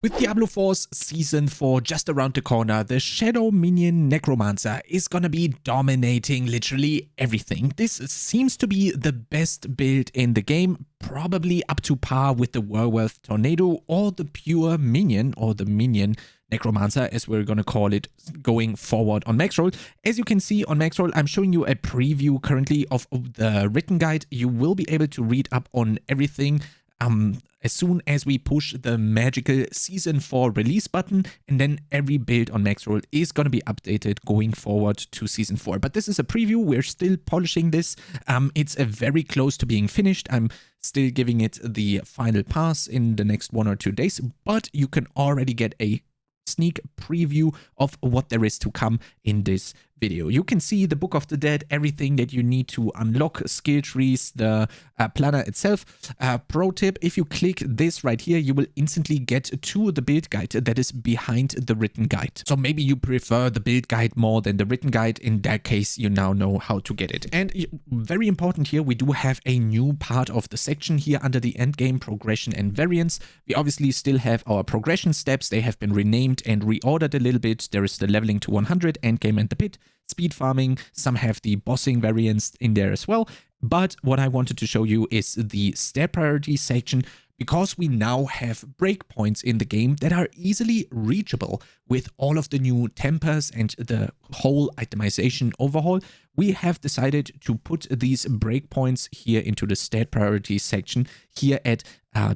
With Diablo 4's Season 4 just around the corner, the Shadow Minion Necromancer is gonna be dominating literally everything. This seems to be the best build in the game, probably up to par with the Werewolf Tornado or the pure Minion, or the Minion Necromancer as we're gonna call it going forward on Maxroll. As you can see on Maxroll, I'm showing you a preview currently of the written guide. You will be able to read up on everything as soon as we push the magical Season 4 release button, and then every build on Maxroll is going to be updated going forward to Season 4. But this is a preview, we're still polishing this. It's very close to being finished. I'm still giving it the final pass in the next 1 or 2 days, but you can already get a sneak preview of what there is to come in this video. You can see the Book of the Dead, everything that you need to unlock, skill trees, the planner itself. Pro tip, if you click this right here, you will instantly get to the build guide that is behind the written guide. So maybe you prefer the build guide more than the written guide. In that case, you now know how to get it. And very important here, we do have a new part of the section here under the endgame progression and variance. We obviously still have our progression steps. They have been renamed and reordered a little bit. There is the leveling to 100, endgame and the pit, speed farming. Some have the bossing variants in there as well. But what I wanted to show you is the stat priority section, because we now have breakpoints in the game that are easily reachable with all of the new tempers and the whole itemization overhaul. We have decided to put these breakpoints here into the stat priority section here at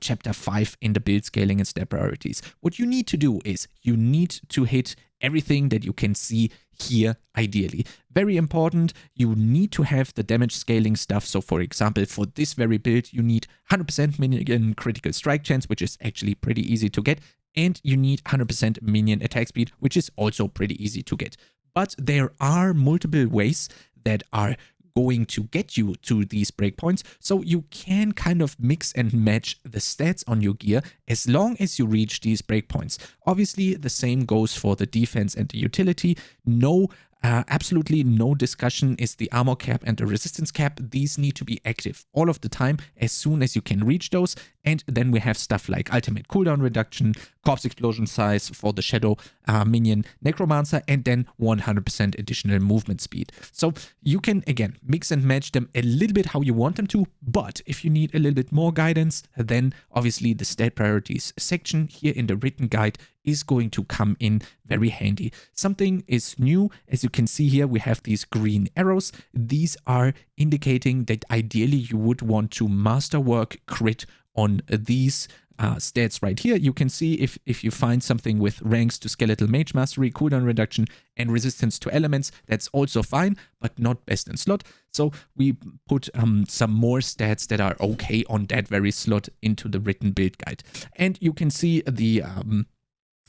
chapter 5 in the build scaling and stat priorities. What you need to do is you need to hit everything that you can see here ideally. Very important, you need to have the damage scaling stuff. So for example, for this very build, you need 100% minion critical strike chance, which is actually pretty easy to get. And you need 100% minion attack speed, which is also pretty easy to get. But there are multiple ways that are going to get you to these breakpoints, so you can kind of mix and match the stats on your gear as long as you reach these breakpoints. Obviously, the same goes for the defense and the utility. Absolutely no discussion is the armor cap and the resistance cap. These need to be active all of the time as soon as you can reach those. And then we have stuff like ultimate cooldown reduction, corpse explosion size for the Shadow Minion Necromancer, and then 100% additional movement speed. So you can, again, mix and match them a little bit how you want them to, but if you need a little bit more guidance, then obviously the stat priorities section here in the written guide is going to come in very handy. Something is new. As you can see here, we have these green arrows. These are indicating that ideally you would want to masterwork crit on these stats right here. You can see if you find something with ranks to skeletal mage mastery, cooldown reduction, and resistance to elements, that's also fine, but not best in slot. So we put some more stats that are okay on that very slot into the written build guide. And you can see the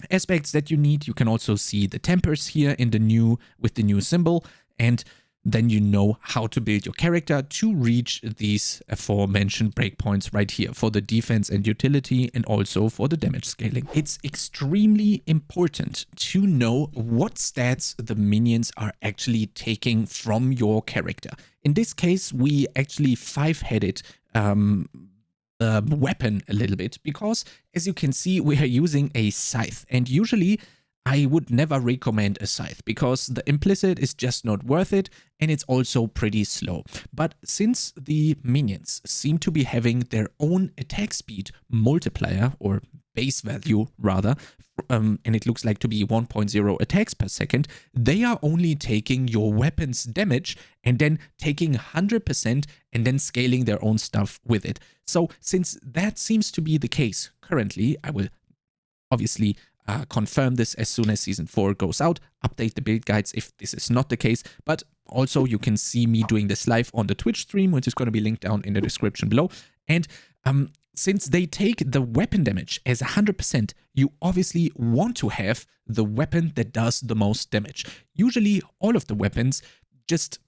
aspects that you need. You can also see the tempers here in the new with the new symbol, and then you know how to build your character to reach these aforementioned breakpoints right here for the defense and utility, and also for the damage scaling. It's extremely important to know what stats the minions are actually taking from your character. In this case, we actually 5-headed weapon a little bit, because as you can see, we are using a scythe, and usually I would never recommend a scythe because the implicit is just not worth it, and it's also pretty slow. But since the minions seem to be having their own attack speed multiplier, or base value rather, and it looks like to be 1.0 attacks per second, they are only taking your weapon's damage and then taking 100% and then scaling their own stuff with it. So since that seems to be the case currently, I will obviously confirm this as soon as Season 4 goes out, update the build guides if this is not the case. But also you can see me doing this live on the Twitch stream, which is going to be linked down in the description below. And since they take the weapon damage as 100%, you obviously want to have the weapon that does the most damage. Usually all of the weapons just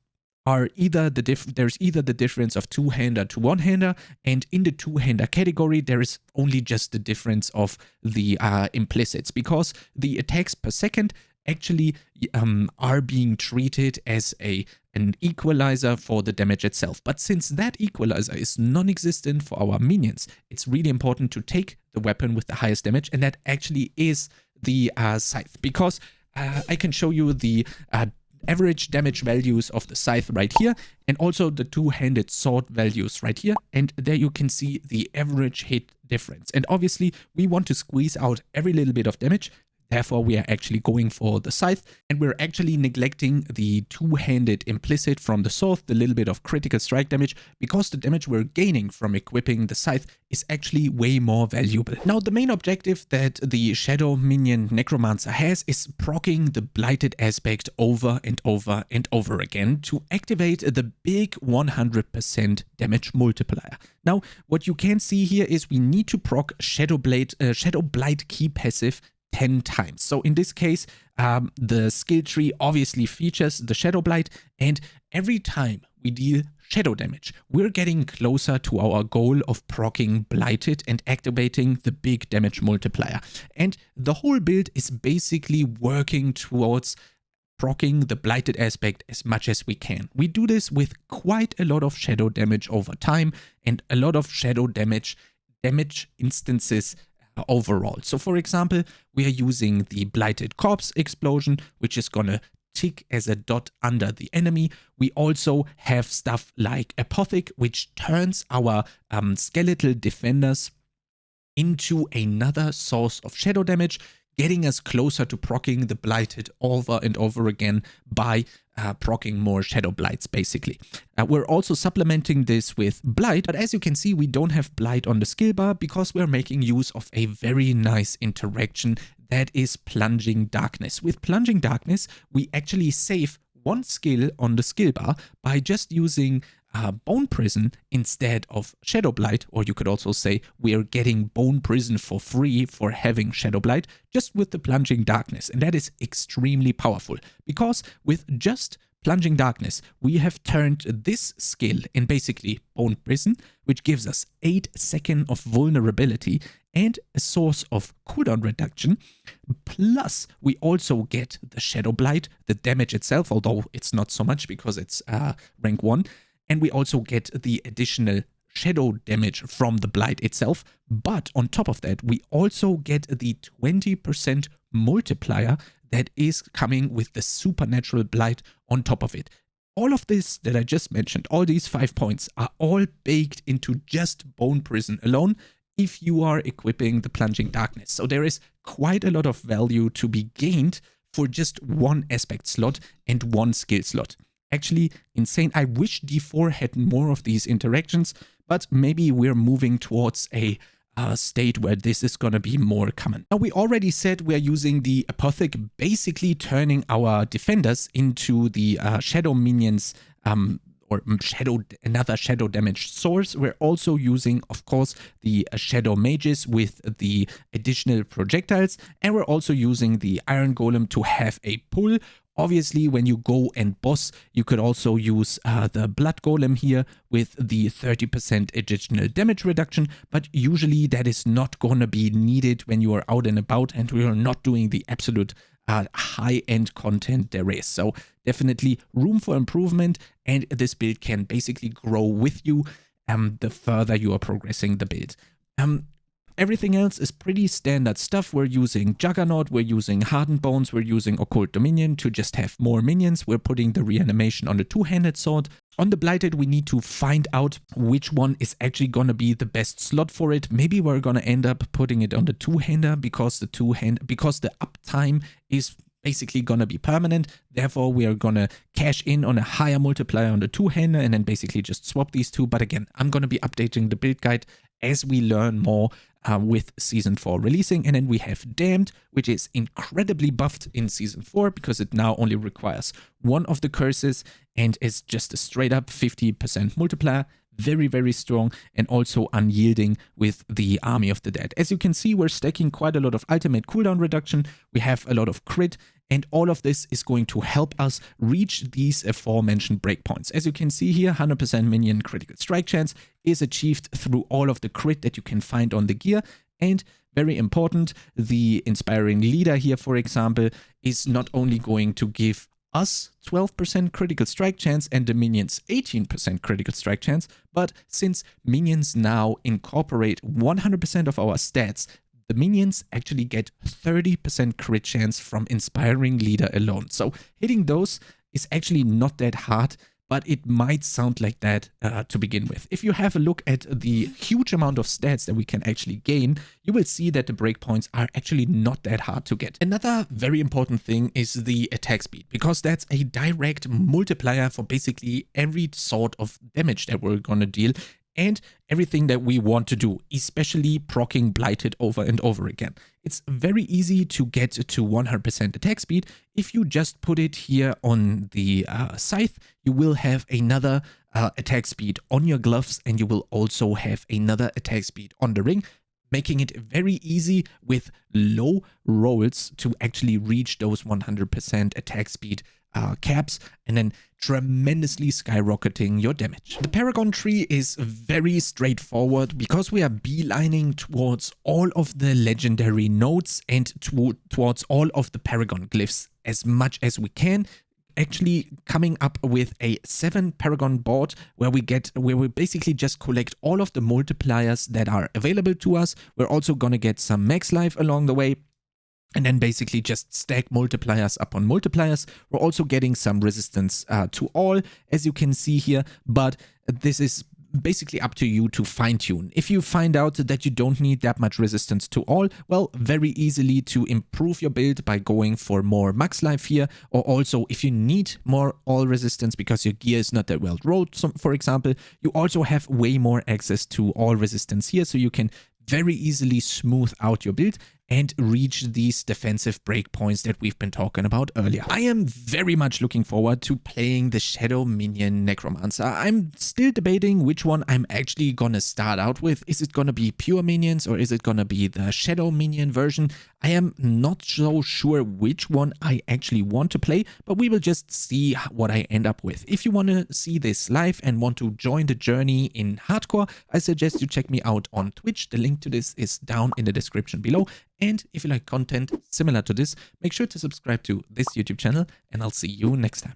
are either there's either the difference of two-hander to one-hander, and in the two-hander category there is only just the difference of the implicits, because the attacks per second actually are being treated as an equalizer for the damage itself. But since that equalizer is non-existent for our minions, it's really important to take the weapon with the highest damage, and that actually is the scythe, because I can show you the average damage values of the scythe right here, and also the two-handed sword values right here, and there you can see the average hit difference. And obviously we want to squeeze out every little bit of damage. Therefore, we are actually going for the scythe, and we're actually neglecting the two-handed implicit from the sword, the little bit of critical strike damage, because the damage we're gaining from equipping the scythe is actually way more valuable. Now, the main objective that the Shadow Minion Necromancer has is proccing the blighted aspect over and over and over again to activate the big 100% damage multiplier. Now, what you can see here is we need to proc Shadow Blight key passive 10 times. So in this case, the skill tree obviously features the Shadow Blight, and every time we deal shadow damage, we're getting closer to our goal of proccing Blighted and activating the big damage multiplier. And the whole build is basically working towards proccing the Blighted aspect as much as we can. We do this with quite a lot of shadow damage over time and a lot of shadow damage instances overall. So for example, we are using the Blighted Corpse explosion, which is gonna tick as a dot under the enemy. We also have stuff like Apothec, which turns our skeletal defenders into another source of shadow damage, getting us closer to proccing the Blighted over and over again by proccing more Shadow Blights, basically. We're also supplementing this with Blight, but as you can see, we don't have Blight on the skill bar because we're making use of a very nice interaction that is Plunging Darkness. With Plunging Darkness, we actually save one skill on the skill bar by just using Bone Prison instead of Shadow Blight, or you could also say we are getting Bone Prison for free for having Shadow Blight just with the Plunging Darkness. And that is extremely powerful because with just Plunging Darkness, we have turned this skill in basically Bone Prison, which gives us 8 seconds of vulnerability and a source of cooldown reduction. Plus, we also get the Shadow Blight, the damage itself, although it's not so much because it's rank 1. And we also get the additional shadow damage from the Blight itself. But on top of that, we also get the 20% multiplier that is coming with the Supernatural Blight on top of it. All of this that I just mentioned, all these 5 points, are all baked into just Bone Prison alone if you are equipping the Plunging Darkness. So there is quite a lot of value to be gained for just one aspect slot and one skill slot. Actually insane. I wish D4 had more of these interactions, but maybe we're moving towards a state where this is going to be more common. Now, we already said we're using the Apothec, basically turning our defenders into the shadow minions or another shadow damage source. We're also using, of course, the shadow mages with the additional projectiles, and we're also using the Iron Golem to have a pull. Obviously, when you go and boss, you could also use the Blood Golem here with the 30% additional damage reduction, but usually that is not going to be needed when you are out and about and we are not doing the absolute high-end content there is. So definitely room for improvement, and this build can basically grow with you the further you are progressing the build. Everything else is pretty standard stuff. We're using Juggernaut, we're using Hardened Bones, we're using Occult Dominion to just have more minions. We're putting the reanimation on the two-handed sword. On the Blighted, we need to find out which one is actually going to be the best slot for it. Maybe we're going to end up putting it on the two-hander because the uptime is basically going to be permanent. Therefore, we are going to cash in on a higher multiplier on the two-hander and then basically just swap these two. But again, I'm going to be updating the build guide as we learn more with Season 4 releasing. And then we have Damned, which is incredibly buffed in Season 4 because it now only requires one of the curses and is just a straight up 50% multiplier. Very, very strong, and also unyielding with the Army of the Dead. As you can see, we're stacking quite a lot of ultimate cooldown reduction. We have a lot of crit, and all of this is going to help us reach these aforementioned breakpoints. As you can see here, 100% minion critical strike chance is achieved through all of the crit that you can find on the gear. And very important, the Inspiring Leader here, for example, is not only going to give us 12% critical strike chance and the minions 18% critical strike chance, but since minions now incorporate 100% of our stats, the minions actually get 30% crit chance from Inspiring Leader alone. So hitting those is actually not that hard, but it might sound like that to begin with. If you have a look at the huge amount of stats that we can actually gain, you will see that the breakpoints are actually not that hard to get. Another very important thing is the attack speed, because that's a direct multiplier for basically every sort of damage that we're gonna deal and everything that we want to do, especially proccing Blighted over and over again. It's very easy to get to 100% attack speed. If you just put it here on the scythe, you will have another attack speed on your gloves, and you will also have another attack speed on the ring, making it very easy with low rolls to actually reach those 100% attack speed caps, and then tremendously skyrocketing your damage. The Paragon tree is very straightforward because we are beelining towards all of the legendary nodes and towards all of the Paragon glyphs as much as we can. Actually coming up with a 7 Paragon board where we basically just collect all of the multipliers that are available to us. We're also gonna get some max life along the way, and then basically just stack multipliers upon multipliers. We're also getting some resistance to all, as you can see here, but this is basically up to you to fine tune. If you find out that you don't need that much resistance to all, well, very easily to improve your build by going for more max life here, or also if you need more all resistance because your gear is not that well rolled, for example, you also have way more access to all resistance here, so you can very easily smooth out your build and reach these defensive breakpoints that we've been talking about earlier. I am very much looking forward to playing the Shadow Minion Necromancer. I'm still debating which one I'm actually gonna start out with. Is it gonna be pure minions or is it gonna be the Shadow Minion version? I am not so sure which one I actually want to play, but we will just see what I end up with. If you want to see this live and want to join the journey in hardcore, I suggest you check me out on Twitch. The link to this is down in the description below. And if you like content similar to this, make sure to subscribe to this YouTube channel, and I'll see you next time.